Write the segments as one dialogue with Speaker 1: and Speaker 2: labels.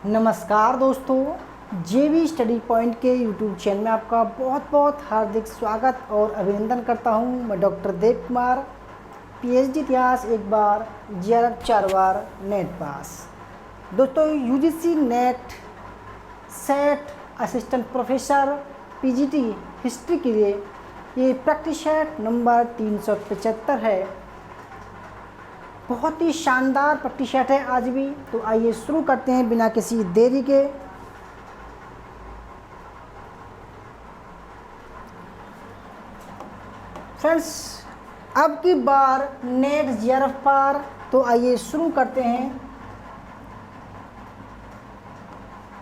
Speaker 1: नमस्कार दोस्तों, जेवी स्टडी पॉइंट के यूट्यूब चैनल में आपका बहुत बहुत हार्दिक स्वागत और अभिनंदन करता हूं। मैं डॉक्टर देव कुमार, पीएचडी इतिहास एक बार, जेआरएफ 4 बार, नेट पास। दोस्तों, UGC net set assistant professor PGT history के लिए ये प्रैक्टिस सेट नंबर 375 है। बहुत ही शानदार प्रैक्टिस सेट है आज भी। तो आइए शुरू करते हैं बिना किसी देरी के। फ्रेंड्स, अब की बार नेट जेआरएफ पार, तो आइए शुरू करते हैं।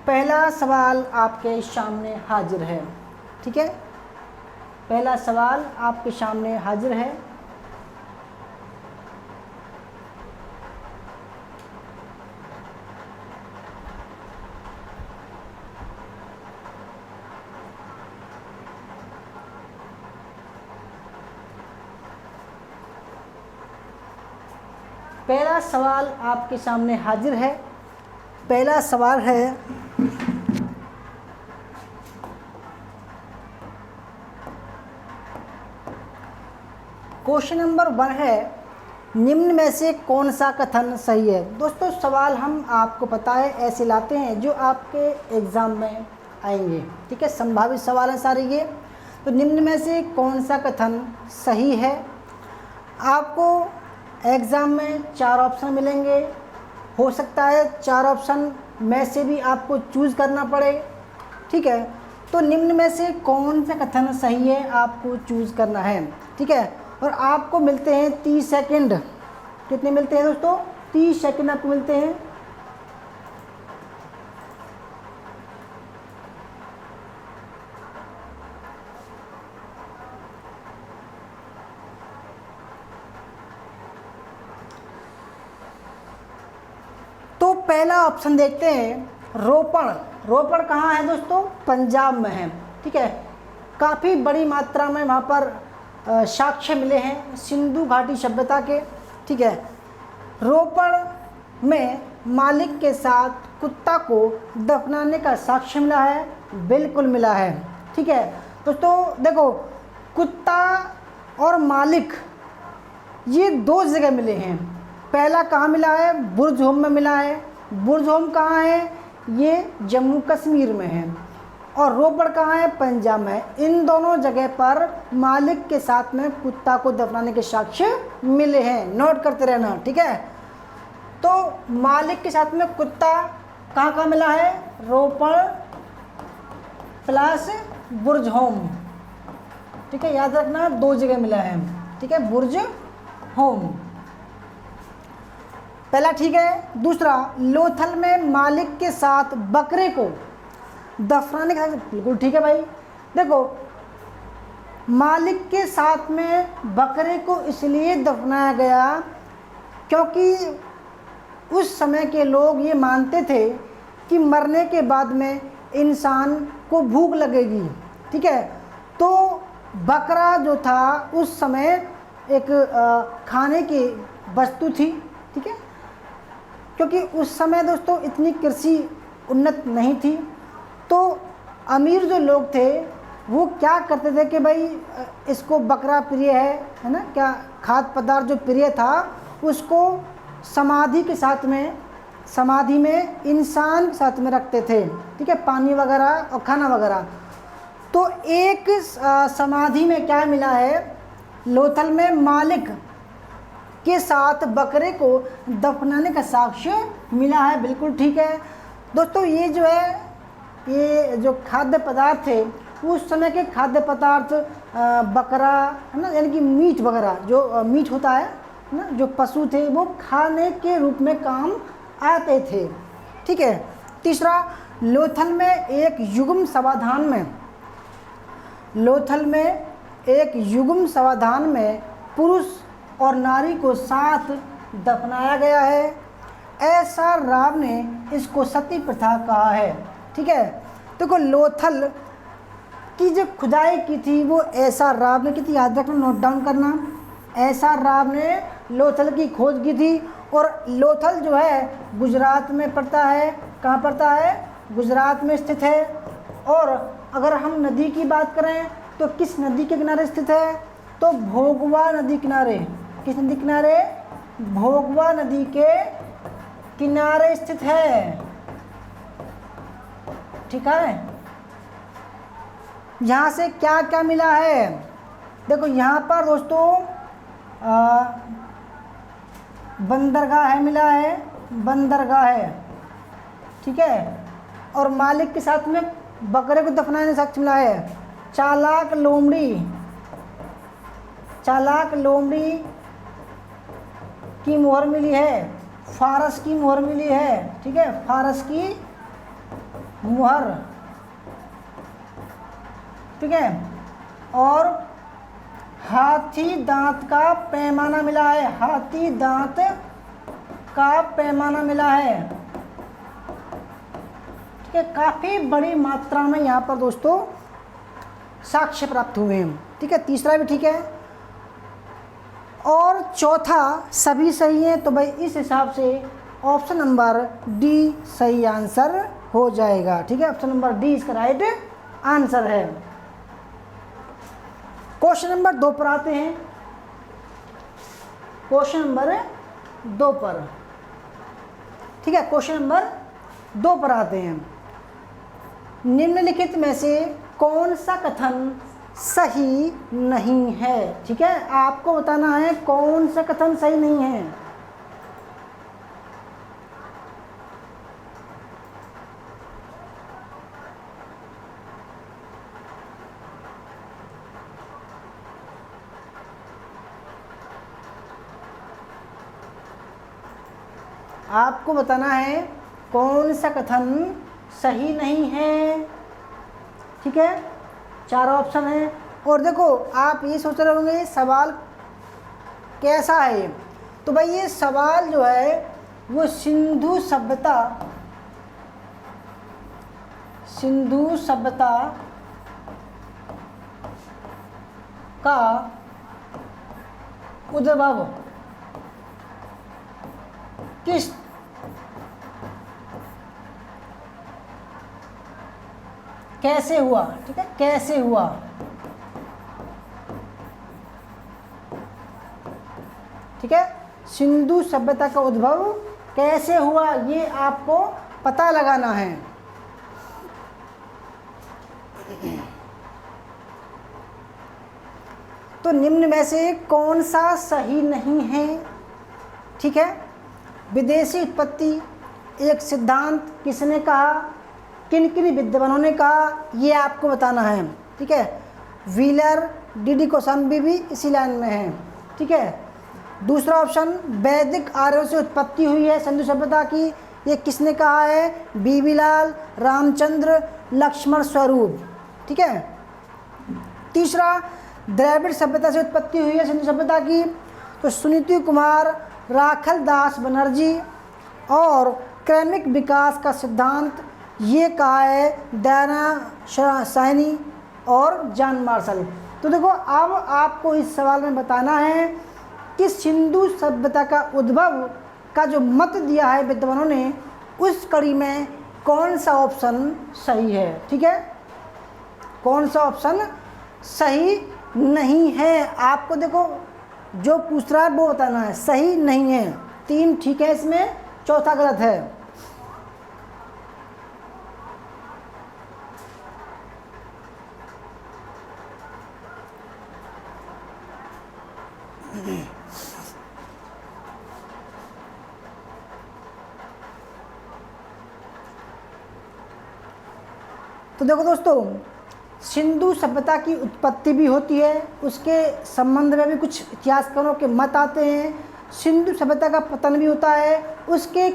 Speaker 1: पहला सवाल आपके सामने हाजिर है। ठीक है, पहला सवाल आपके सामने हाजिर है। पहला सवाल आपके सामने हाजिर है। पहला सवाल है, क्वेश्चन नंबर 1 है, निम्न में से कौन सा कथन सही है। दोस्तों, सवाल हम आपको पता है ऐसे लाते हैं जो आपके एग्ज़ाम में आएंगे। ठीक है, संभावित सवाल हैं सारे ये। तो निम्न में से कौन सा कथन सही है। आपको एग्ज़ाम में 4 ऑप्शन मिलेंगे। हो सकता है 4 ऑप्शन में से भी आपको चूज़ करना पड़े। ठीक है, तो निम्न में से कौन सा कथन सही है आपको चूज़ करना है। ठीक है, और आपको मिलते हैं 30 सेकंड। कितने मिलते हैं दोस्तों? 30 सेकंड आपको मिलते हैं। तो पहला ऑप्शन देखते हैं, रोपण। रोपण कहाँ है दोस्तों? पंजाब में है। ठीक है, काफ़ी बड़ी मात्रा में वहाँ पर साक्ष्य मिले हैं सिंधु घाटी सभ्यता के। ठीक है, रोपण में मालिक के साथ कुत्ता को दफनाने का साक्ष्य मिला है। बिल्कुल मिला है। ठीक है दोस्तों, देखो, कुत्ता और मालिक ये 2 जगह मिले हैं। पहला कहाँ मिला है? बुर्ज होम में मिला है। बुर्ज होम कहाँ है? ये जम्मू कश्मीर में है। और रोपड़ कहाँ है? पंजाब में। इन दोनों जगह पर मालिक के साथ में कुत्ता को दफनाने के साक्ष्य मिले हैं। नोट करते रहना। ठीक है, तो मालिक के साथ में कुत्ता कहाँ कहाँ मिला है? रोपड़ प्लस बुर्ज होम। ठीक है, याद रखना 2 जगह मिला है। ठीक है, बुर्ज होम पहला। ठीक है, दूसरा, लोथल में मालिक के साथ बकरे को दफनाने का। बिल्कुल ठीक है भाई। देखो, मालिक के साथ में बकरे को इसलिए दफनाया गया क्योंकि उस समय के लोग ये मानते थे कि मरने के बाद में इंसान को भूख लगेगी। ठीक है, तो बकरा जो था उस समय एक खाने की वस्तु थी। ठीक है, क्योंकि उस समय दोस्तों इतनी कृषि उन्नत नहीं थी। तो अमीर जो लोग थे वो क्या करते थे कि भाई इसको बकरा प्रिय है ना, क्या खाद्य पदार्थ जो प्रिय था उसको समाधि के साथ में, समाधि में इंसान के साथ में रखते थे। ठीक है, पानी वगैरह और खाना वगैरह। तो एक समाधि में क्या मिला है? लोथल में मालिक के साथ बकरे को दफनाने का साक्ष्य मिला है। बिल्कुल ठीक है दोस्तों। ये जो है, ये जो खाद्य पदार्थ थे उस समय के खाद्य पदार्थ बकरा है ना, यानी कि मीट वगैरह, जो मीट होता है ना, जो पशु थे वो खाने के रूप में काम आते थे। ठीक है, तीसरा, लोथल में एक युग्म समाधान में, लोथल में एक युग्म समाधान में पुरुष और नारी को साथ दफनाया गया है। ऐसा राव ने इसको सती प्रथा कहा है। ठीक है, देखो, लोथल की जो खुदाई की थी वो ऐसा राव ने की थी। याद रखना, नोट डाउन करना। ऐसा राव ने लोथल की खोज की थी। और लोथल जो है गुजरात में पड़ता है। कहाँ पड़ता है? गुजरात में स्थित है। और अगर हम नदी की बात करें तो किस नदी के किनारे स्थित है? तो भोगवा नदी किनारे। किस नदी किनारे? भोगवा नदी के किनारे स्थित है। ठीक है। यहाँ से क्या क्या मिला है? देखो यहाँ पर दोस्तों बंदरगाह है, मिला है, बंदरगाह है। ठीक है। और मालिक के साथ में बकरे को दफनाने साक्ष्य मिला है। चालाक लोमड़ी, चालाक लोमड़ी की मोहर मिली है। फारस की मोहर मिली है। ठीक है, फारस की मोहर। ठीक है। और हाथी दांत का पैमाना मिला है। हाथी दांत का पैमाना मिला है। ठीक है, काफ़ी बड़ी मात्रा में यहाँ पर दोस्तों साक्ष्य प्राप्त हुए हैं। ठीक है, तीसरा भी ठीक है और चौथा सभी सही है। तो भाई इस हिसाब से ऑप्शन नंबर डी सही आंसर हो जाएगा। ठीक है, ऑप्शन नंबर डी इसका राइट आंसर है। क्वेश्चन नंबर 2 पर आते हैं। क्वेश्चन नंबर 2 पर, ठीक है, क्वेश्चन नंबर 2 पर आते हैं। निम्नलिखित में से कौन सा कथन सही नहीं है? ठीक है, आपको बताना है कौन सा कथन सही नहीं है। आपको बताना है कौन सा कथन सही नहीं है। ठीक है, 4 ऑप्शन है। और देखो आप ये सोच रहे होंगे सवाल कैसा है। तो भाई ये सवाल जो है वो सिंधु सभ्यता का उद्भव किस कैसे हुआ? ठीक है, कैसे हुआ? ठीक है, सिंधु सभ्यता का उद्भव कैसे हुआ ये आपको पता लगाना है। तो निम्न में से कौन सा सही नहीं है? ठीक है, विदेशी उत्पत्ति एक सिद्धांत किसने कहा, किन किन विद्वानों ने कहा, ये आपको बताना है। ठीक है, व्हीलर, डी कोसम्बी भी इसी लाइन में है। ठीक है, दूसरा ऑप्शन वैदिक आर्यों से उत्पत्ति हुई है सिंधु सभ्यता की, ये किसने कहा है, बीबी लाल, रामचंद्र, लक्ष्मण स्वरूप। ठीक है, तीसरा द्रविड़ सभ्यता से उत्पत्ति हुई है सिंधु सभ्यता की, तो सुनीति कुमार, राखल दास बनर्जी, और क्रमिक विकास का सिद्धांत ये कहा है दयाना साहनी और जॉन मार्शल। तो देखो अब आपको इस सवाल में बताना है कि सिंधु सभ्यता का उद्भव का जो मत दिया है विद्वानों ने, उस कड़ी में कौन सा ऑप्शन सही है। ठीक है, कौन सा ऑप्शन सही नहीं है, आपको देखो जो पूछ रहा है वो बताना है। सही नहीं है, 3 ठीक है इसमें, चौथा गलत है। तो देखो दोस्तों, सिंधु सभ्यता की उत्पत्ति भी होती है, उसके संबंध में भी कुछ इतिहासकारों के मत आते हैं। सिंधु सभ्यता का पतन भी होता है, उसके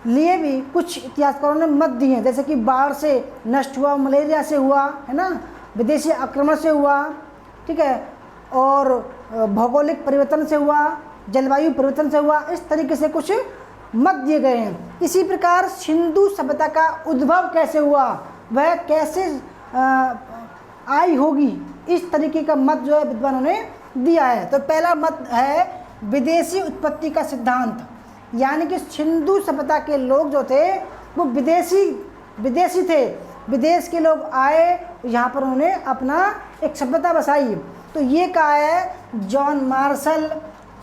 Speaker 1: लिए भी कुछ इतिहासकारों ने मत दिए हैं, जैसे कि बाढ़ से नष्ट हुआ, मलेरिया से हुआ है ना, विदेशी आक्रमण से हुआ। ठीक है, और भौगोलिक परिवर्तन से हुआ, जलवायु परिवर्तन से हुआ, इस तरीके से कुछ मत दिए गए हैं। इसी प्रकार सिंधु सभ्यता का उद्भव कैसे हुआ, वह कैसे आई होगी, इस तरीके का मत जो है विद्वानों ने दिया है। तो पहला मत है विदेशी उत्पत्ति का सिद्धांत, यानी कि सिंधु सभ्यता के लोग जो थे वो विदेशी थे, विदेश के लोग आए, यहाँ पर उन्होंने अपना एक सभ्यता बसाई। तो ये कहा है जॉन मार्शल,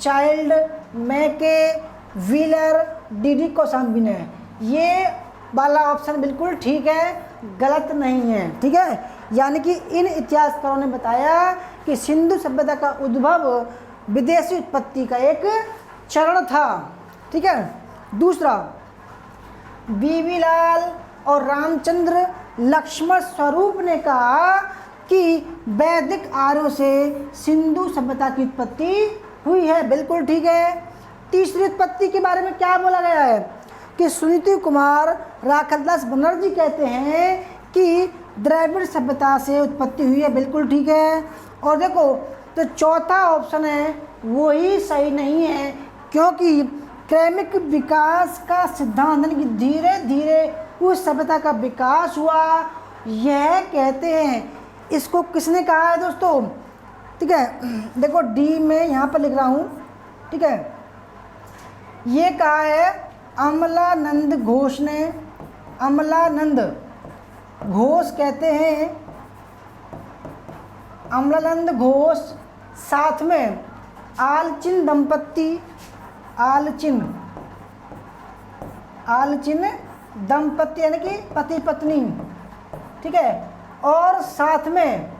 Speaker 1: चाइल्ड, मैके, व्हीलर, डीडी कौशाम्बी ने। ये वाला ऑप्शन बिल्कुल ठीक है, गलत नहीं है। ठीक है, यानी कि इन इतिहासकारों ने बताया कि सिंधु सभ्यता का उद्भव विदेशी उत्पत्ति का एक चरण था। ठीक है। दूसरा, बीबी लाल और रामचंद्र लक्ष्मण स्वरूप ने कहा कि वैदिक आर्यों से सिंधु सभ्यता की उत्पत्ति हुई है। बिल्कुल ठीक है। तीसरी उत्पत्ति के बारे में क्या बोला गया है कि सुनीति कुमार राखलदास बनर्जी कहते हैं कि द्रविड़ सभ्यता से उत्पत्ति हुई है। बिल्कुल ठीक है। और देखो, तो चौथा ऑप्शन है वो ही सही नहीं है, क्योंकि क्रमिक विकास का सिद्धांत यानी कि धीरे धीरे उस सभ्यता का विकास हुआ, यह कहते हैं। इसको किसने कहा है दोस्तों? ठीक है, देखो डी में यहाँ पर लिख रहा हूँ। ठीक है, ये कहा है अमलानंद घोष ने। अमलानंद घोष कहते हैं, अमलानंद घोष, साथ में आलचिन दंपत्ति, आलचिन दंपत्ति यानी कि पति पत्नी। ठीक है, और साथ में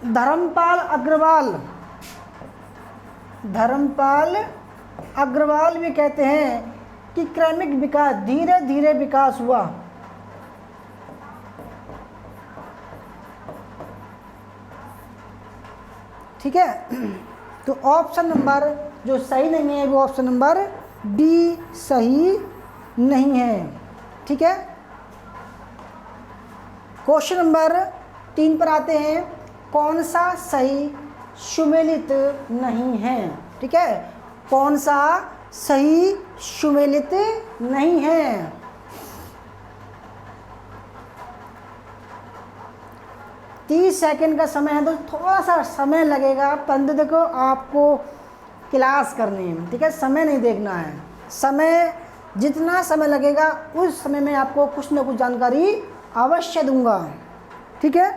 Speaker 1: धर्मपाल अग्रवाल भी कहते हैं कि क्रमिक विकास, धीरे धीरे विकास हुआ। ठीक है, तो ऑप्शन नंबर जो सही नहीं है वो ऑप्शन नंबर डी सही नहीं है। ठीक है, क्वेश्चन नंबर 3 पर आते हैं। कौन सा सही सुमेलित नहीं है? ठीक है, कौन सा सही सुमेलित नहीं है? तीस सेकेंड का समय है, तो थोड़ा सा समय लगेगा, परंतु देखो आपको क्लास करनी है। ठीक है, समय नहीं देखना है। समय, जितना समय लगेगा उस समय में आपको कुछ न कुछ जानकारी अवश्य दूंगा। ठीक है,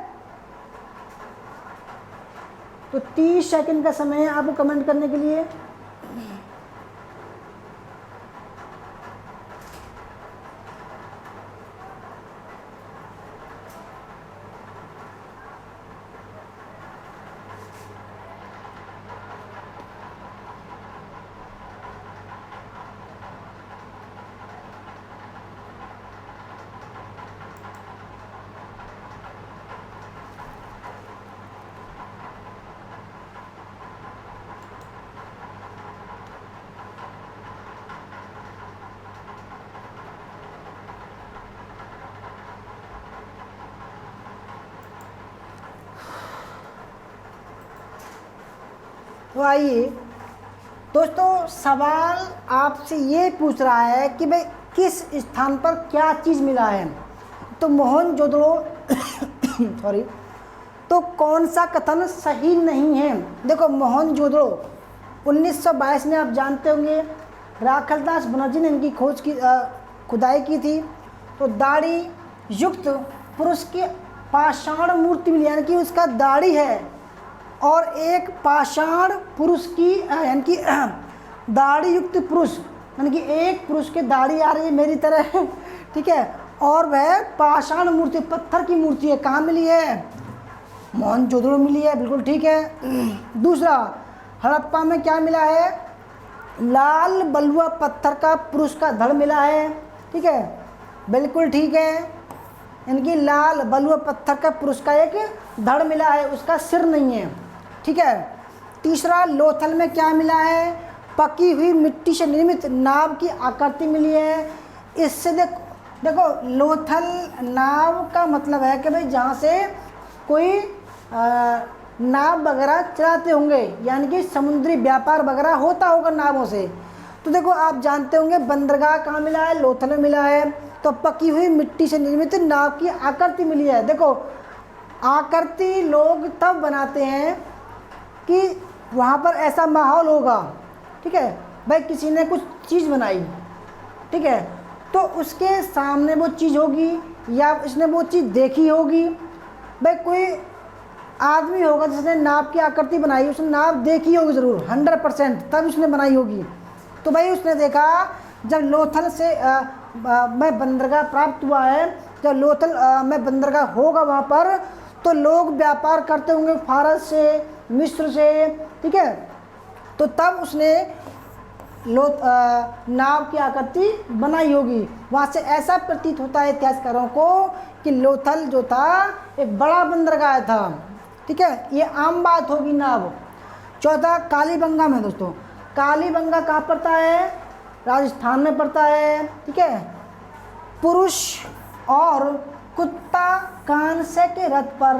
Speaker 1: तो 30 सेकंड का समय है आपको कमेंट करने के लिए। तो आइए दोस्तों, सवाल आपसे ये पूछ रहा है कि भाई किस स्थान पर क्या चीज़ मिला है। तो मोहनजोदड़ो सॉरी, तो कौन सा कथन सही नहीं है? देखो, मोहनजोदड़ो 1922 में आप जानते होंगे राखलदास बनर्जी ने इनकी खुदाई की थी। तो दाढ़ी युक्त पुरुष की पाषाण मूर्ति मिली, यानी कि उसका दाढ़ी है, और एक पाषाण पुरुष की यानी कि दाढ़ी युक्त पुरुष, यानी कि एक पुरुष के दाढ़ी आ रही है मेरी तरह। ठीक है, और वह पाषाण मूर्ति, पत्थर की मूर्ति है। कहाँ मिली है? मोहनजोदड़ो मिली है। बिल्कुल ठीक है। दूसरा, हड़प्पा में क्या मिला है? लाल बलुआ पत्थर का पुरुष का धड़ मिला है। ठीक है, बिल्कुल ठीक है। इनकी लाल बलुआ पत्थर का पुरुष का एक धड़ मिला है, उसका सिर नहीं है। ठीक है। तीसरा, लोथल में क्या मिला है? पकी हुई मिट्टी से निर्मित नाव की आकृति मिली है। इससे देखो लोथल नाव का मतलब है कि भाई जहाँ से कोई नाव वगैरह चलाते होंगे, यानी कि समुद्री व्यापार वगैरह होता होगा नावों से। तो देखो आप जानते होंगे बंदरगाह कहाँ मिला है? लोथल में मिला है। तो पकी हुई मिट्टी से निर्मित नाव की आकृति मिली है। देखो आकृति लोग तब बनाते हैं कि वहाँ पर ऐसा माहौल होगा। ठीक है भाई, किसी ने कुछ चीज़ बनाई, ठीक है, तो उसके सामने वो चीज़ होगी या उसने वो चीज़ देखी होगी। भाई कोई आदमी होगा जिसने नाव की आकृति बनाई, उसने नाव देखी होगी ज़रूर 100%, तब उसने बनाई होगी। तो भाई उसने देखा जब लोथल से में बंदरगाह प्राप्त हुआ है, जब लोथल में बंदरगाह होगा वहाँ पर, तो लोग व्यापार करते होंगे फारस से, मिस्र से, ठीक है। तो तब उसने नाव की आकृति बनाई होगी। वहाँ से ऐसा प्रतीत होता है इतिहासकारों को कि लोथल जो था एक बड़ा बंदरगाह था, ठीक है। ये आम बात होगी नाव। चौथा कालीबंगा में दोस्तों, कालीबंगा कहाँ पड़ता है? राजस्थान में पड़ता है, ठीक है। पुरुष और कुत्ता कांसे के रथ पर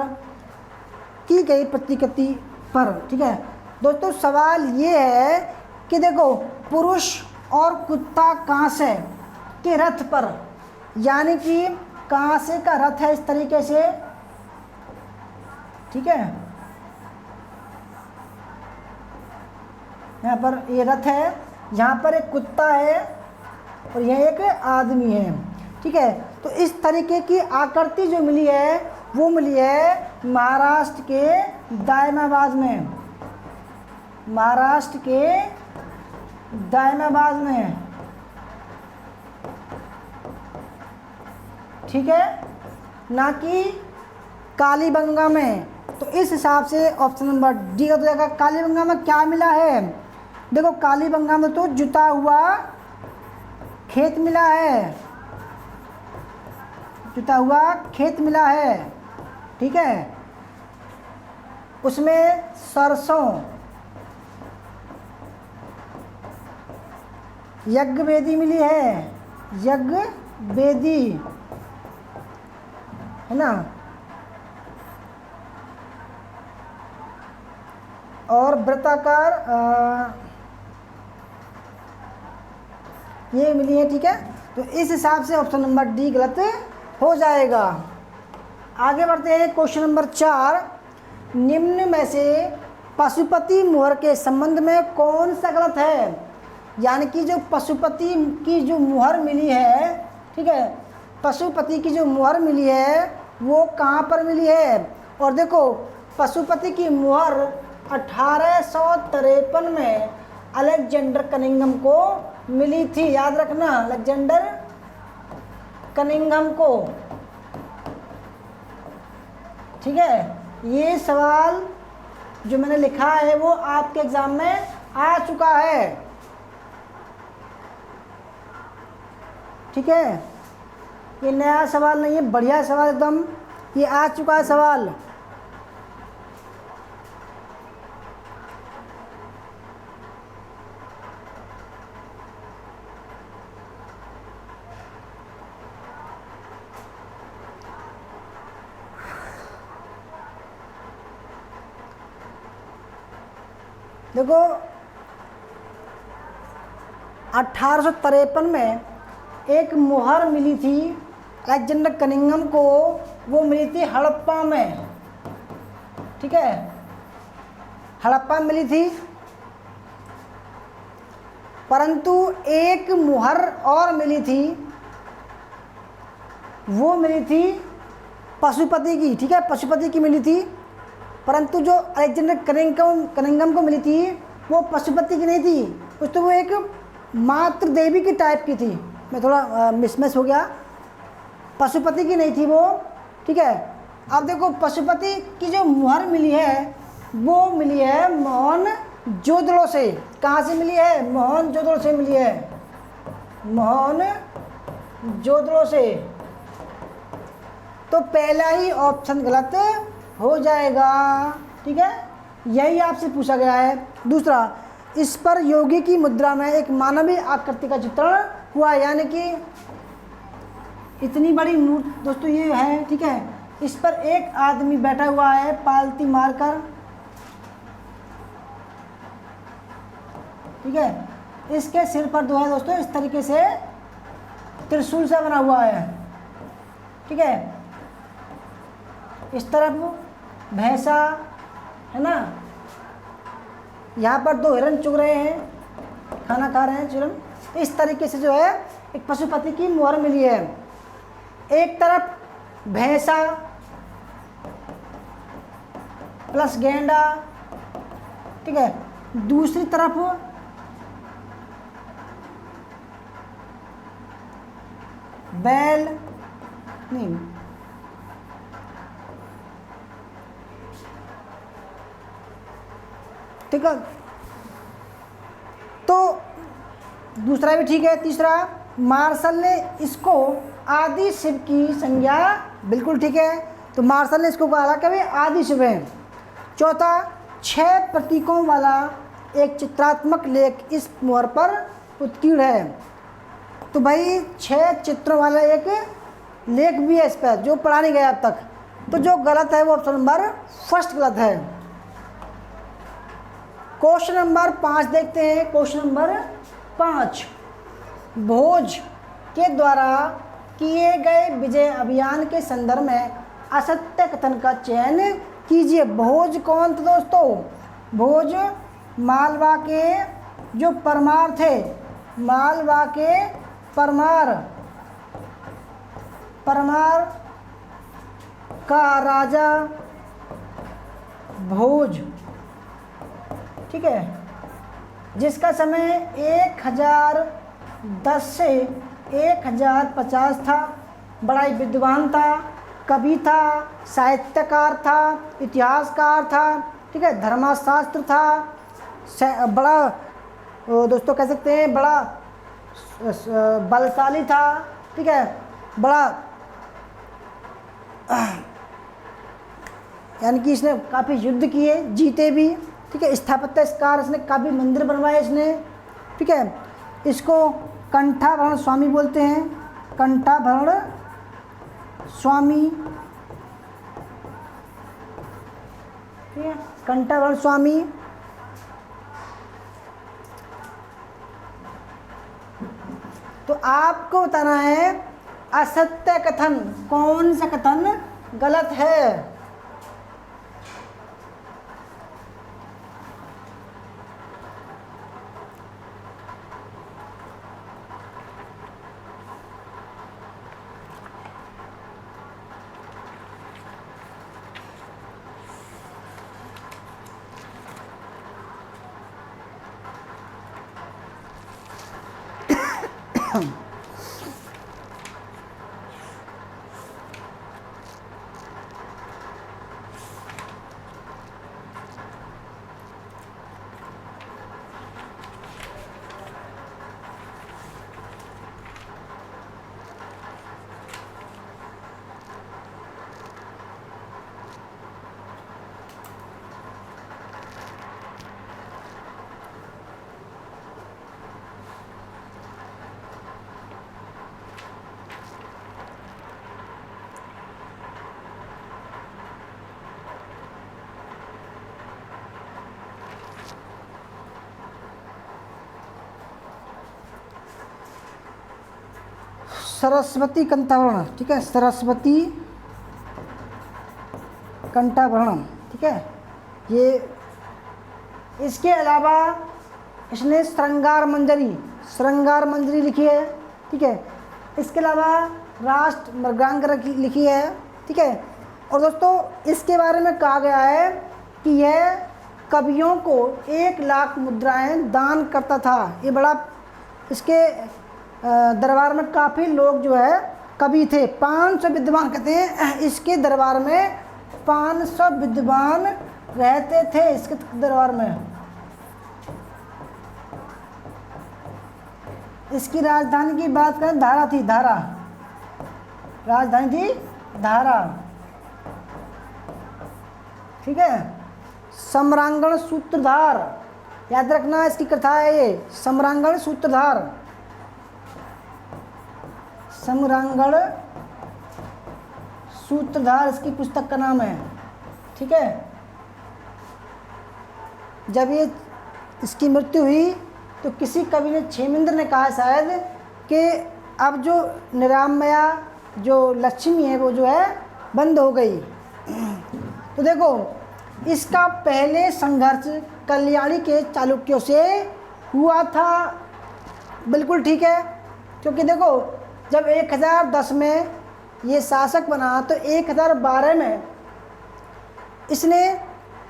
Speaker 1: की गई प्रतिकृति पर, ठीक है। दोस्तों सवाल ये है कि देखो पुरुष और कुत्ता कांसे के रथ पर, यानी कि कांसे का रथ है इस तरीके से, ठीक है। यहाँ पर ये रथ है, यहाँ पर एक कुत्ता है और यह एक आदमी है, ठीक है। तो इस तरीके की आकृति जो मिली है वो मिली है महाराष्ट्र के दायमाबाद में, महाराष्ट्र के दायमाबाद में, ठीक है, ना कि कालीबंगा में। तो इस हिसाब से ऑप्शन नंबर डी का तो जाएगा। कालीबंगा में क्या मिला है? देखो कालीबंगा में तो जुता हुआ खेत मिला है, जुता हुआ खेत मिला है, ठीक है। उसमें सरसों, यज्ञ वेदी मिली है, यज्ञ वेदी है ना, और वृत्ताकार ये मिली है, ठीक है। तो इस हिसाब से ऑप्शन नंबर डी गलत हो जाएगा। आगे बढ़ते हैं क्वेश्चन नंबर 4। निम्न में से पशुपति मुहर के संबंध में कौन सा गलत है? यानी कि जो पशुपति की जो मुहर मिली है, ठीक है, पशुपति की जो मुहर मिली है वो कहाँ पर मिली है? और देखो पशुपति की मुहर 1853 में अलेक्जेंडर कनिंघम को मिली थी, याद रखना, अलेक्जेंडर कनिंघम को, ठीक है। ये सवाल जो मैंने लिखा है वो आपके एग्जाम में आ चुका है, ठीक है। ये नया सवाल नहीं है, बढ़िया सवाल एकदम, ये आ चुका है सवाल। देखो 1853 में एक मुहर मिली थी अलेक्जेंडर कनिंघम को, वो मिली थी हड़प्पा में, ठीक है, हड़प्पा में मिली थी। परंतु एक मुहर और मिली थी, वो मिली थी पशुपति की, ठीक है, पशुपति की मिली थी। परंतु जो अलेक्जेंडर कनिंघम को मिली थी वो पशुपति की नहीं थी, कुछ तो वो एक मातृ देवी की टाइप की थी। मैं थोड़ा मिसमैच हो गया, पशुपति की नहीं थी वो, ठीक है। अब देखो पशुपति की जो मुहर मिली है वो मिली है मोहनजोदड़ो से। कहाँ से मिली है? मोहनजोदड़ो से मिली है, मोहनजोदड़ो से। तो पहला ही ऑप्शन गलत हो जाएगा, ठीक है, यही आपसे पूछा गया है। दूसरा, इस पर योगी की मुद्रा में एक मानवीय आकृति का चित्रण हुआ, यानी कि इतनी बड़ी मूर्ति दोस्तों ये है, ठीक है, इस पर एक आदमी बैठा हुआ है पालती मारकर, ठीक है। इसके सिर पर जो है दोस्तों इस तरीके से त्रिशूल से बना हुआ है, ठीक है। इस तरफ भैंसा है ना, यहाँ पर दो हिरन चुग रहे हैं, खाना खा रहे हैं चिरन। इस तरीके से जो है एक पशुपति की मोहर मिली है। एक तरफ भैंसा प्लस गेंडा, ठीक है, दूसरी तरफ बैल नहीं, ठीक है, तो दूसरा भी ठीक है। तीसरा, मार्शल ने इसको आदि शिव की संज्ञा, बिल्कुल ठीक है, तो मार्शल ने इसको कहा कि भाई आदि शिव है। चौथा, 6 प्रतीकों वाला एक चित्रात्मक लेख इस मोहर पर उत्कीर्ण है। तो भाई 6 चित्रों वाला एक लेख भी है इस पर, जो पढ़ा नहीं गया अब तक। तो जो गलत है वो ऑप्शन नंबर फर्स्ट गलत है। क्वेश्चन नंबर 5 देखते हैं। क्वेश्चन नंबर 5, भोज के द्वारा किए गए विजय अभियान के संदर्भ में असत्य कथन का चयन कीजिए। भोज कौन थे दोस्तों? भोज मालवा के जो परमार थे, मालवा के परमार का राजा भोज, ठीक है, जिसका समय 1010 से 1050 था। बड़ा ही विद्वान था, कवि था, साहित्यकार था, इतिहासकार था, ठीक है, धर्मशास्त्र था, बड़ा दोस्तों कह सकते हैं बड़ा बलशाली था, ठीक है, बड़ा यानी कि इसने काफ़ी युद्ध किए, जीते भी, ठीक है, स्थापत्यकार इसने काफ़ी मंदिर बनवाए इसने, ठीक है। इसको कंठाभरण स्वामी बोलते हैं, कंठाभरण स्वामी, ठीक है, कंठाभरण स्वामी। तो आपको बताना है असत्य कथन, कौन सा कथन गलत है। सरस्वती कंठाभरण, ठीक है, सरस्वती कंठाभरण, ठीक है। ये इसके अलावा इसने श्रृंगार मंजरी लिखी है, ठीक है। इसके अलावा राष्ट्र मृगांक लिखी है, ठीक है। और दोस्तों इसके बारे में कहा गया है कि यह कवियों को 1 लाख मुद्राएं दान करता था। ये बड़ा, इसके दरबार में काफ़ी लोग जो है कवि थे, 500 विद्वान कहते हैं, इसके दरबार में 500 विद्वान रहते थे इसके दरबार में। इसकी राजधानी की बात करें, धारा थी, धारा, राजधानी थी धारा, ठीक है। सम्रांगण सूत्रधार, याद रखना इसकी कथा है ये, सम्रांगण सूत्रधार, सम्रांगण सूत्रधार इसकी पुस्तक का नाम है, ठीक है। जब ये इसकी मृत्यु हुई तो किसी कवि ने, क्षेमेंद्र ने कहा शायद कि अब जो निरामया जो लक्ष्मी है वो जो है बंद हो गई। तो देखो इसका पहले संघर्ष कल्याणी के चालुक्यों से हुआ था, बिल्कुल ठीक है। क्योंकि देखो जब 1010 में ये शासक बना तो 1012 में इसने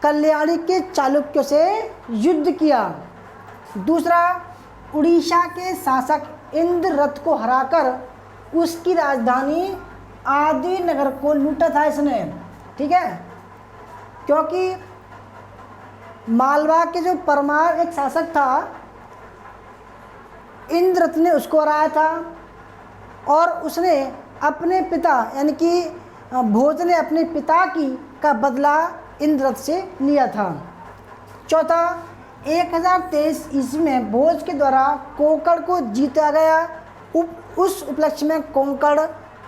Speaker 1: कल्याणी के चालुक्यों से युद्ध किया। दूसरा, उड़ीसा के शासक इंद्ररथ को हराकर उसकी राजधानी आदिनगर को लूटा था इसने, ठीक है। क्योंकि मालवा के जो परमार एक शासक था, इंद्ररथ ने उसको हराया था और उसने अपने पिता यानी कि भोज ने अपने पिता का बदला इंद्ररथ से लिया था। चौथा, 1023 ईस्वी में भोज के द्वारा कोंकण को जीता गया। उस उपलक्ष्य में कोंकण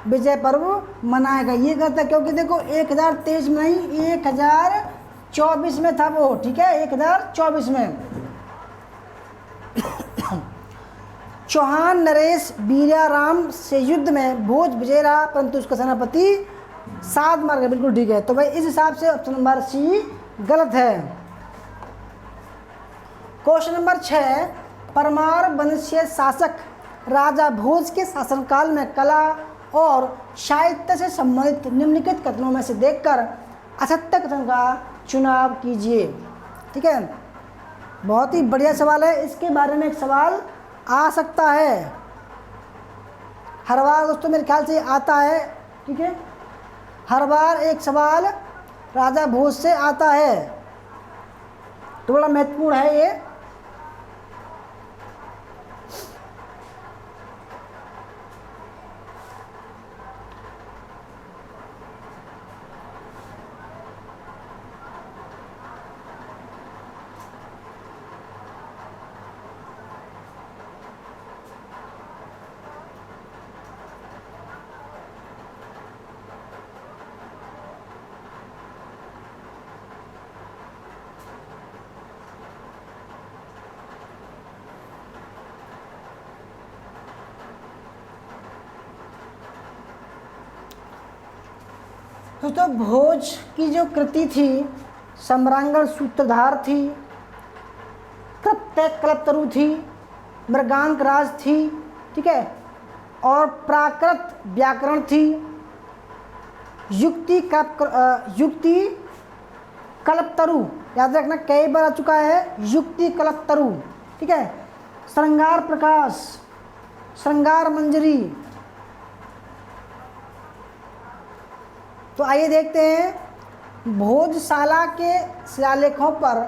Speaker 1: विजय पर्व मनाया गया। ये कहता है क्योंकि देखो 1023 में नहीं 1024 में था वो, ठीक है, 1024 में। चौहान नरेश बीराराम से युद्ध में भोज विजय रहा, परंतु उसका सेनापति सात मार गया। बिल्कुल ठीक है। तो भाई इस हिसाब से ऑप्शन नंबर सी गलत है। क्वेश्चन नंबर 6, परमार वंशीय शासक राजा भोज के शासनकाल में कला और साहित्य से संबंधित निम्नलिखित कथनों में से देखकर असत्य कथन का चुनाव कीजिए, ठीक है। बहुत ही बढ़िया सवाल है, इसके बारे में एक सवाल आ सकता है हर बार दोस्तों, मेरे ख्याल से आता है, ठीक है। हर बार एक सवाल राजा भोज से आता है, तो बड़ा महत्वपूर्ण है ये। दोस्तों भोज की जो कृति थी सम्रांगण सूत्रधार थी, प्रत्यय कल्पतरु थी, मृगांक राज थी, ठीक है, और प्राकृत व्याकरण थी, युक्ति कल्पतरु, याद रखना कई बार आ चुका है, युक्ति कल्पतरु, ठीक है, श्रृंगार प्रकाश, श्रृंगार मंजरी। तो आइए देखते हैं भोजशाला के शिलालेखों पर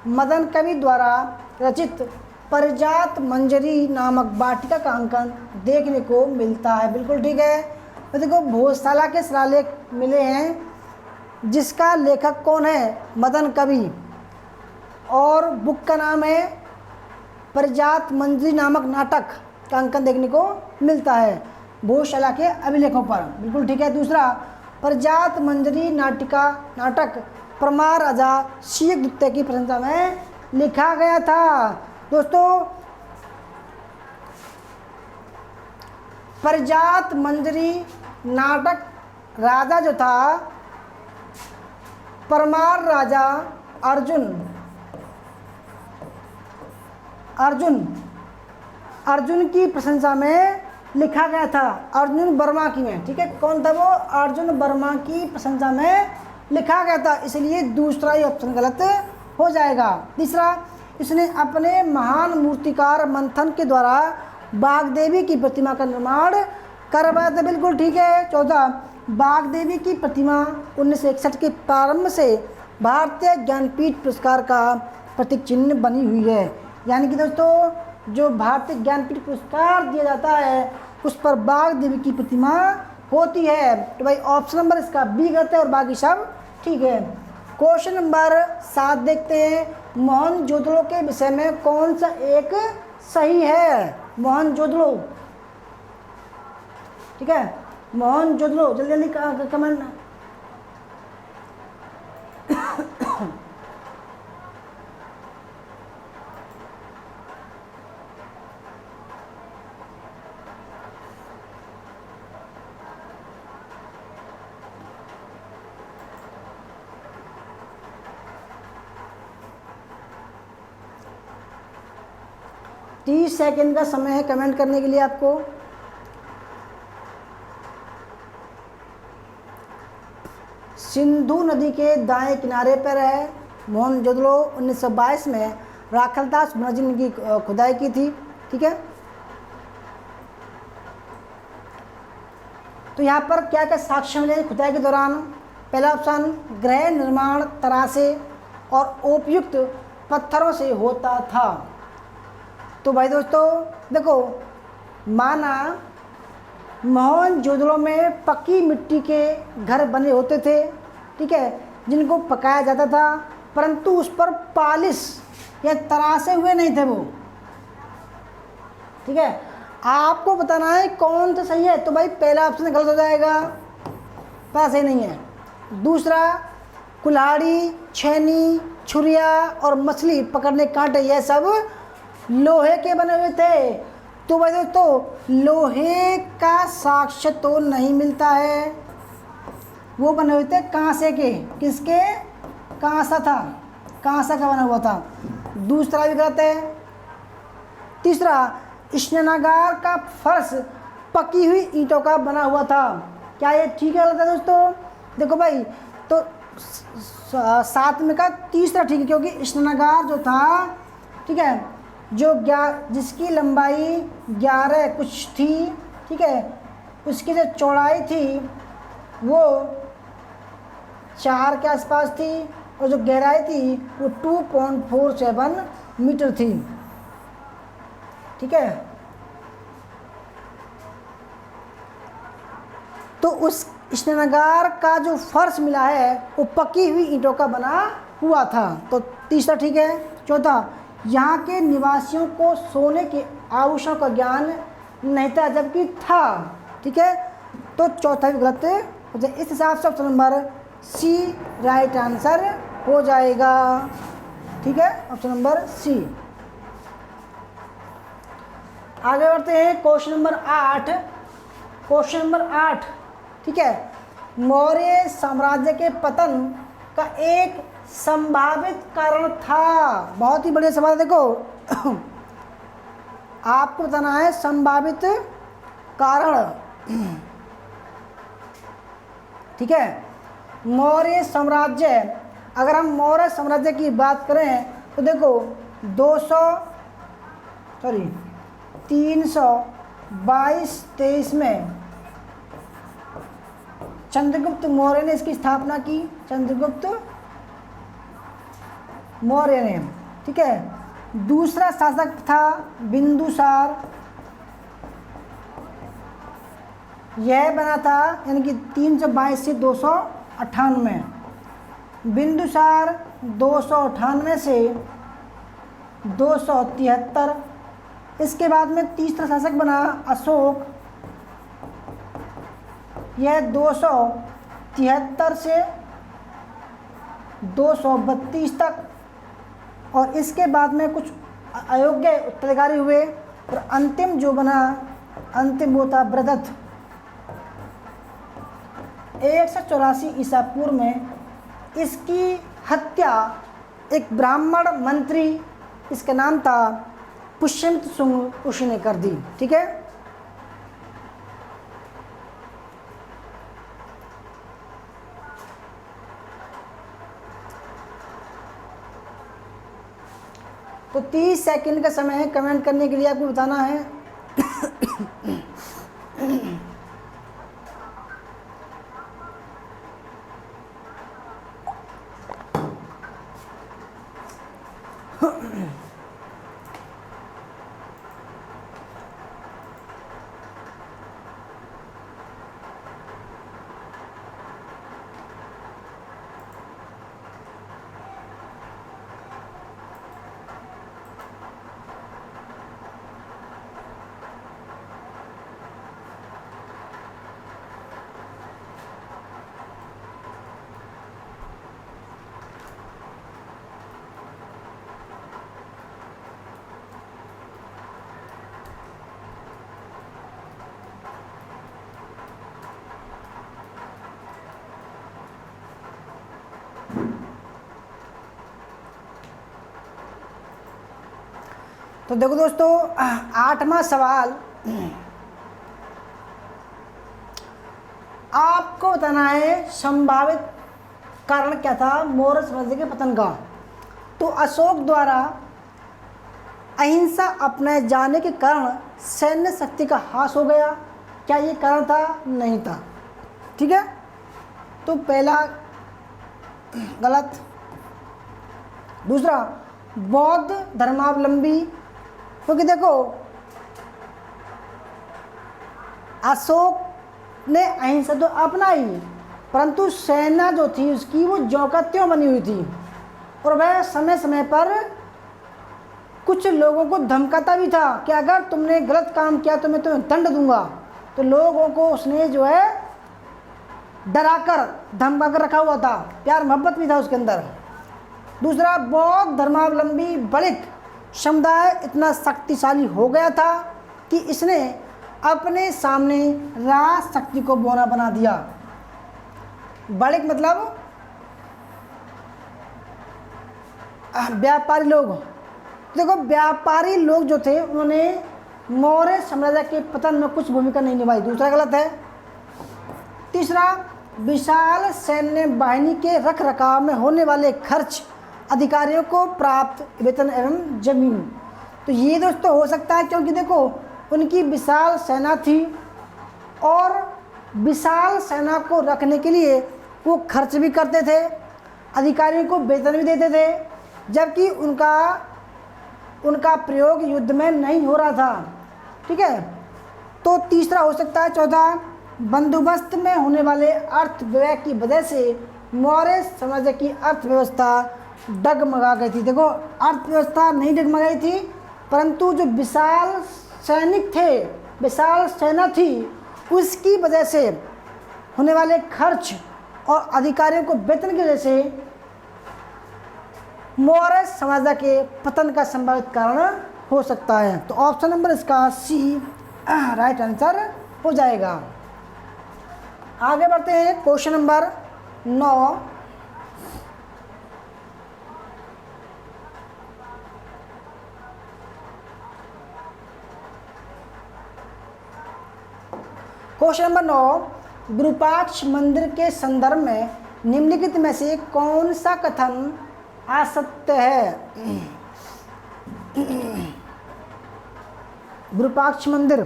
Speaker 1: मदन कवि द्वारा रचित परिजात मंजरी नामक वाटिका का अंकन देखने को मिलता है। बिल्कुल ठीक है। तो देखो भोजशाला के शिलालेख मिले हैं जिसका लेखक कौन है, मदन कवि, और बुक का नाम है परिजात मंजरी नामक नाटक का अंकन देखने को मिलता है भोजशाला के अभिलेखों पर। बिल्कुल ठीक है। दूसरा, परिजात मंजरी नाटक परमार राजा शीघ्र द्वितीय की प्रशंसा में लिखा गया था। दोस्तों परिजात मंजरी नाटक राजा जो था परमार राजा अर्जुन की प्रशंसा में लिखा गया था, अर्जुन वर्मा की में, ठीक है। कौन था वो, अर्जुन वर्मा की प्रशंसा में लिखा गया था, इसलिए दूसरा ही ऑप्शन गलत हो जाएगा। तीसरा, इसने अपने महान मूर्तिकार मंथन के द्वारा बागदेवी की प्रतिमा का निर्माण करवाया था। बिल्कुल ठीक है। चौथा, बागदेवी की प्रतिमा 1961 के प्रारंभ से भारतीय ज्ञानपीठ पुरस्कार का प्रतीक चिन्ह बनी हुई है। यानी कि दोस्तों जो भारतीय ज्ञानपीठ पुरस्कार दिया जाता है उस पर बागदेवी की प्रतिमा होती है। तो भाई ऑप्शन नंबर इसका बी गलत है और बाकी सब ठीक है। क्वेश्चन नंबर 7 देखते हैं। मोहनजोदड़ो के विषय में कौन सा एक सही है। मोहनजोदड़ो, ठीक है, मोहनजोदड़ो, जल्दी जल्दी कमेंट। तीस सेकेंड का समय है कमेंट करने के लिए आपको। सिंधु नदी के दाएं किनारे पर है। मोहनजोदड़ो 1922 में राखलदास बनर्जी ने की खुदाई की थी। ठीक है, तो यहाँ पर क्या क्या साक्ष्य मिले खुदाई के दौरान? पहला ऑप्शन, गृह निर्माण तरासे और उपयुक्त पत्थरों से होता था। तो भाई दोस्तों देखो, माना मोहनजोदड़ो में पक्की मिट्टी के घर बने होते थे, ठीक है, जिनको पकाया जाता था, परंतु उस पर पालिश या तरासे हुए नहीं थे वो। ठीक है, आपको बताना है कौन सा सही है। तो भाई पहला ऑप्शन गलत हो जाएगा, पहला सही नहीं है। दूसरा, कुल्हाड़ी, छेनी, छुरिया और मछली पकड़ने कांटे यह सब लोहे के बने हुए थे। तो भाई दोस्तों लोहे का साक्ष्य तो नहीं मिलता है, वो बने हुए थे कांसे के। किसके? कांसा था, कांसा का बना हुआ था। दूसरा भी गलत है। तीसरा, स्नानागार का फर्श पकी हुई ईंटों का बना हुआ था। क्या ये ठीक है गलत है दोस्तों? देखो भाई, तो साथ में का तीसरा ठीक है, क्योंकि स्नानागार जो था, ठीक है, जो जिसकी लंबाई 11 कुछ थी, ठीक है, उसकी जो चौड़ाई थी वो 4 के आसपास थी और जो गहराई थी वो 2.47 मीटर थी। ठीक है, तो उस स्नानागार का जो फर्श मिला है वो पकी हुई ईंटों का बना हुआ था। तो तीसरा ठीक है। चौथा, यहाँ के निवासियों को सोने के आभूषणों का ज्ञान नहीं था, जबकि था। ठीक है, तो चौथा भी गलत है। इस हिसाब से option number C right answer हो जाएगा। ठीक है, ऑप्शन नंबर सी। आगे बढ़ते हैं क्वेश्चन नंबर 8। क्वेश्चन नंबर 8, ठीक है, मौर्य साम्राज्य के पतन का एक संभावित कारण था। बहुत ही बढ़िया सवाल है। देखो आपको बताना है संभावित कारण। ठीक है, मौर्य साम्राज्य, अगर हम मौर्य साम्राज्य की बात करें तो देखो 322-23 में चंद्रगुप्त मौर्य ने इसकी स्थापना की। चंद्रगुप्त मौर्य ने, ठीक है। दूसरा शासक था बिंदुसार, यह बना था यानी कि 322 से 298। बिंदुसार 298 से 273। इसके बाद में तीसरा शासक बना अशोक, यह 273 से 232 तक। और इसके बाद में कुछ अयोग्य उत्तराधिकारी हुए और अंतिम जो बना, अंतिम वो था बृहदत्त। 184 ईसा पूर्व में इसकी हत्या एक ब्राह्मण मंत्री, इसका नाम था पुष्यमित्र शुंग, उसने कर दी। ठीक है, तो 30 सेकंड का समय है कमेंट करने के लिए, आपको बताना है। तो देखो दोस्तों, 8वां सवाल आपको बताना है संभावित कारण क्या था मौर्य साम्राज्य के पतन का। तो अशोक द्वारा अहिंसा अपनाए जाने के कारण सैन्य शक्ति का ह्रास हो गया। क्या ये कारण था? नहीं था। ठीक है, तो पहला गलत। दूसरा, बौद्ध धर्मावलंबी, क्योंकि देखो अशोक ने अहिंसा तो अपनाई, परंतु सेना जो थी उसकी वो ज्यों का त्यों बनी हुई थी, और वह समय समय पर कुछ लोगों को धमकाता भी था कि अगर तुमने गलत काम किया तो मैं तुम्हें दंड दूंगा। तो लोगों को उसने जो है डराकर धमका कर रखा हुआ था, प्यार मोहब्बत भी था उसके अंदर। दूसरा, बौद्ध धर्मावलंबी बलिक समुदाय इतना शक्तिशाली हो गया था कि इसने अपने सामने राज शक्ति को बौना बना दिया। बलिक मतलब व्यापारी लोग। देखो व्यापारी लोग जो थे उन्होंने मौर्य साम्राज्य के पतन में कुछ भूमिका नहीं निभाई। दूसरा गलत है। तीसरा, विशाल सैन्य बाहिनी के रख रखाव में होने वाले खर्च, अधिकारियों को प्राप्त वेतन एवं जमीन। तो ये दोस्तों हो सकता है क्योंकि देखो उनकी विशाल सेना थी और विशाल सेना को रखने के लिए वो खर्च भी करते थे, अधिकारियों को वेतन भी देते थे, जबकि उनका प्रयोग युद्ध में नहीं हो रहा था। ठीक है, तो तीसरा हो सकता है। चौथा, बंदोबस्त में होने वाले अर्थ व्यय की वजह से मौर्य साम्राज्य की अर्थव्यवस्था डगमगा गई थी। देखो अर्थव्यवस्था नहीं डगमगाई थी, परंतु जो विशाल सैनिक थे, विशाल सेना थी, उसकी वजह से होने वाले खर्च और अधिकारियों को वेतन की वजह से मौर्य साम्राज्य के पतन का संभावित कारण हो सकता है। तो ऑप्शन नंबर इसका सी राइट आंसर हो जाएगा। आगे बढ़ते हैं question number 9। Question number 9, Virupaksha मंदिर के संदर्भ में निम्नलिखित में से कौन सा कथन असत्य है? विरूपाक्ष मंदिर,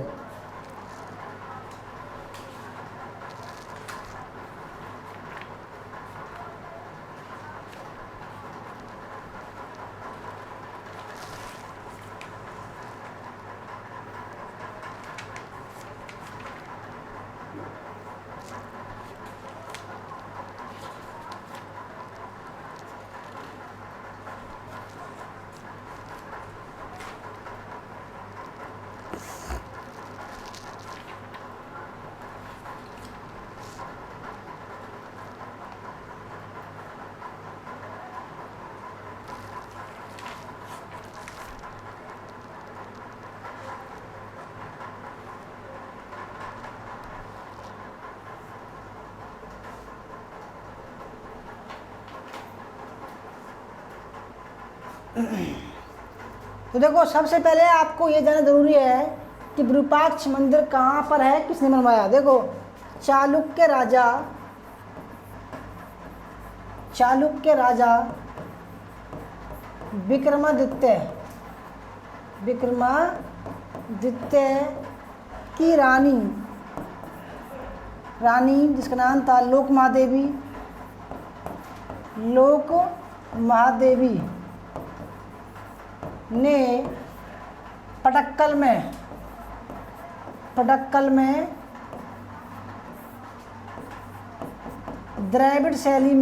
Speaker 1: तो देखो सबसे पहले आपको ये जानना जरूरी है कि विरूपाक्ष मंदिर कहाँ पर है, किसने बनवाया। देखो चालुक्य राजा विक्रमादित्य की रानी जिसका नाम था लोक महादेवी ने पटक्कल में द्रविड़ शैली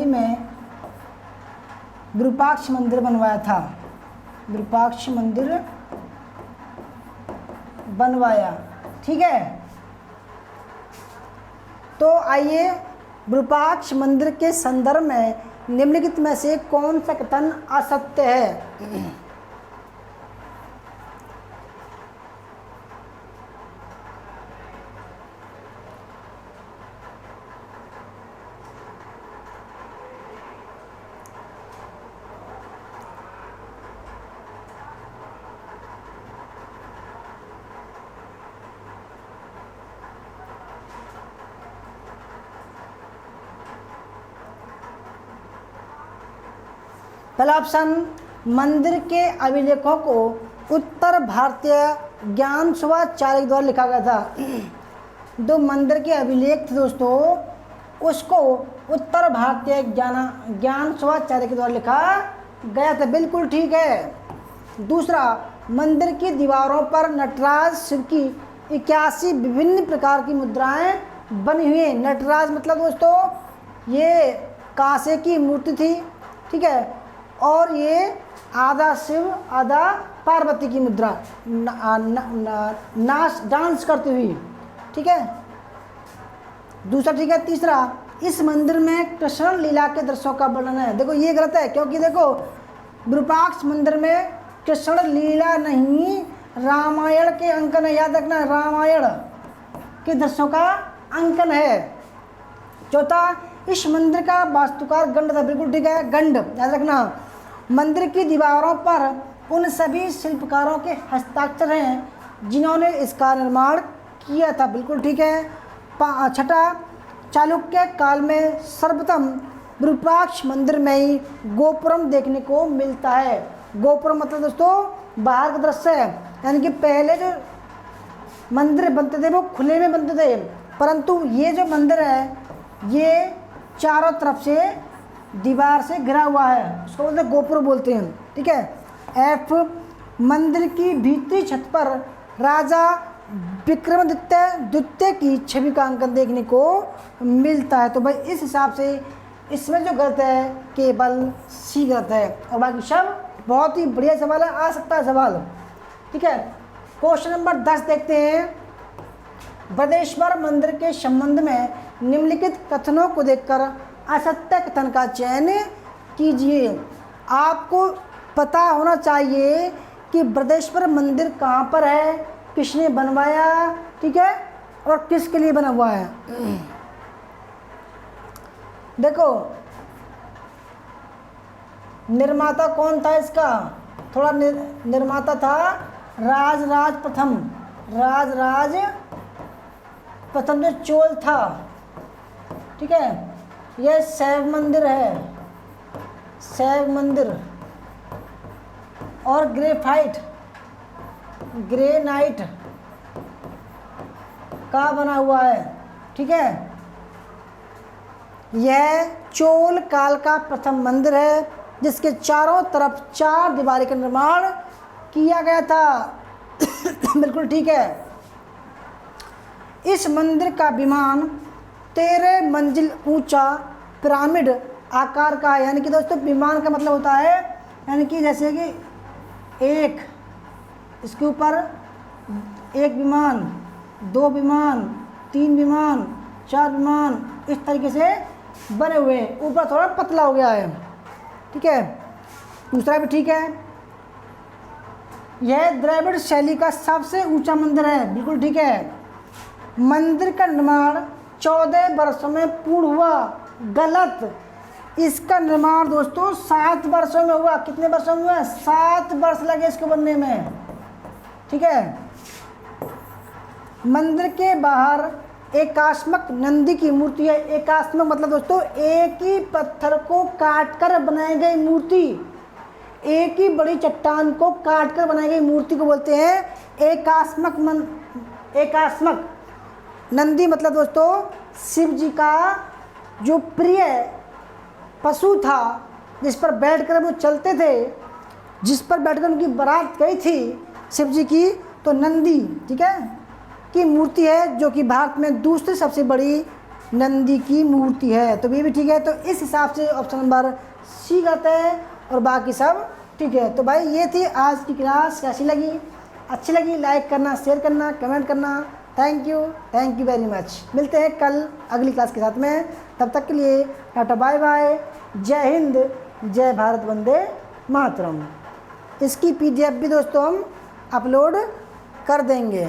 Speaker 1: में विरूपाक्ष मंदिर बनवाया था। विरूपाक्ष मंदिर बनवाया, ठीक है। तो आइए विरूपाक्ष मंदिर के संदर्भ में निम्नलिखित में से कौन सा कथन असत्य है? पहला ऑप्शन, मंदिर के अभिलेखों को उत्तर भारतीय ज्ञान सुभाचार्य के द्वारा लिखा गया था। जो मंदिर के अभिलेख थे दोस्तों, उसको उत्तर भारतीय ज्ञान सुभाचार्य के द्वारा लिखा गया था। बिल्कुल ठीक है। दूसरा, मंदिर की दीवारों पर नटराज शिव की 81 विभिन्न प्रकार की मुद्राएं बनी हुई हैं। नटराज मतलब दोस्तों ये कांसे की मूर्ति थी, ठीक है, और ये आधा शिव आधा पार्वती की मुद्रा डांस करती हुई, ठीक है। दूसरा ठीक है। तीसरा, इस मंदिर में कृष्ण लीला के दृश्यों का वर्णन है। देखो ये गलत है, क्योंकि देखो विरूपाक्ष मंदिर में कृष्ण लीला नहीं, रामायण के अंकन है। याद रखना, रामायण के दृश्यों का अंकन है। चौथा, इस मंदिर का वास्तुकार गंड था। बिल्कुल ठीक है, गंड याद रखना। मंदिर की दीवारों पर उन सभी शिल्पकारों के हस्ताक्षर हैं जिन्होंने इसका निर्माण किया था। बिल्कुल ठीक है। छठा, चालुक्य काल में सर्वप्रथम विरूपाक्ष मंदिर में ही गोपुरम देखने को मिलता है। गोपुरम मतलब दोस्तों बाहर का दृश्य है, यानी कि पहले जो मंदिर बनते थे वो खुले में बनते थे, परंतु ये जो मंदिर है ये चारों तरफ से दीवार से घिरा हुआ है, उसको बोलते गोपुर बोलते हैं, ठीक है। एफ, मंदिर की भीतरी छत पर राजा विक्रमादित्य द्वितीय की छवि का अंकन देखने को मिलता है। तो भाई इस हिसाब से इसमें जो गलत है केवल सी गलत है, और बाकी सब बहुत ही बढ़िया सवाल है, आ सकता है सवाल, ठीक है। क्वेश्चन नंबर 10 देखते हैं। बृहदेश्वर मंदिर के संबंध में निम्नलिखित कथनों को देखकर असत्य कथन का चयन कीजिए। आपको पता होना चाहिए कि बृहदेश्वर मंदिर कहाँ पर है, किसने बनवाया, ठीक है, और किसके लिए बना हुआ है। देखो निर्माता कौन था इसका, थोड़ा निर्माता था राजराज प्रथम जो चोल था, ठीक है। यह शैव मंदिर है, शैव मंदिर, और ग्रेनाइट का बना हुआ है, ठीक है। यह चोल काल का प्रथम मंदिर है जिसके चारों तरफ 4 दीवारी का निर्माण किया गया था। बिल्कुल ठीक है। इस मंदिर का विमान 13 मंजिल ऊंचा पिरामिड आकार का है। यानी कि दोस्तों विमान का मतलब होता है, यानी कि जैसे कि एक इसके ऊपर एक विमान, 2 विमान, 3 विमान, 4 विमान, इस तरीके से बने हुए, ऊपर थोड़ा पतला हो गया है, ठीक है। दूसरा भी ठीक है। यह द्रविड़ शैली का सबसे ऊंचा मंदिर है। बिल्कुल ठीक है। मंदिर का निर्माण 14 वर्षों में पूर्ण हुआ। गलत। इसका निर्माण दोस्तों 7 वर्षों में हुआ। कितने वर्षों में हुआ? 7 वर्ष लगे इसको बनने में, ठीक है। मंदिर के बाहर एकास्मक नंदी की मूर्ति है। एकास्मक मतलब दोस्तों एक ही पत्थर को काटकर बनाई गई मूर्ति, एक ही बड़ी चट्टान को काटकर बनाई गई मूर्ति को बोलते हैं एकास्मक नंदी। मतलब दोस्तों शिव जी का जो प्रिय पशु था, जिस पर बैठकर वो चलते थे, जिस पर बैठकर उनकी बारात गई थी शिव जी की, तो नंदी, ठीक है, की मूर्ति है, जो कि भारत में दूसरी सबसे बड़ी नंदी की मूर्ति है। तो ये भी ठीक है। तो इस हिसाब से ऑप्शन नंबर सी गलत है और बाकी सब ठीक है। तो भाई ये थी आज की क्लास। कैसी लगी? अच्छी लगी लाइक करना, शेयर करना, कमेंट करना। Thank you very much. मिलते हैं कल अगली क्लास के साथ में। तब तक के लिए टाटा बाय बाय। जय हिंद, जय भारत, वंदे मातरम। इसकी PDF भी दोस्तों हम अपलोड कर देंगे।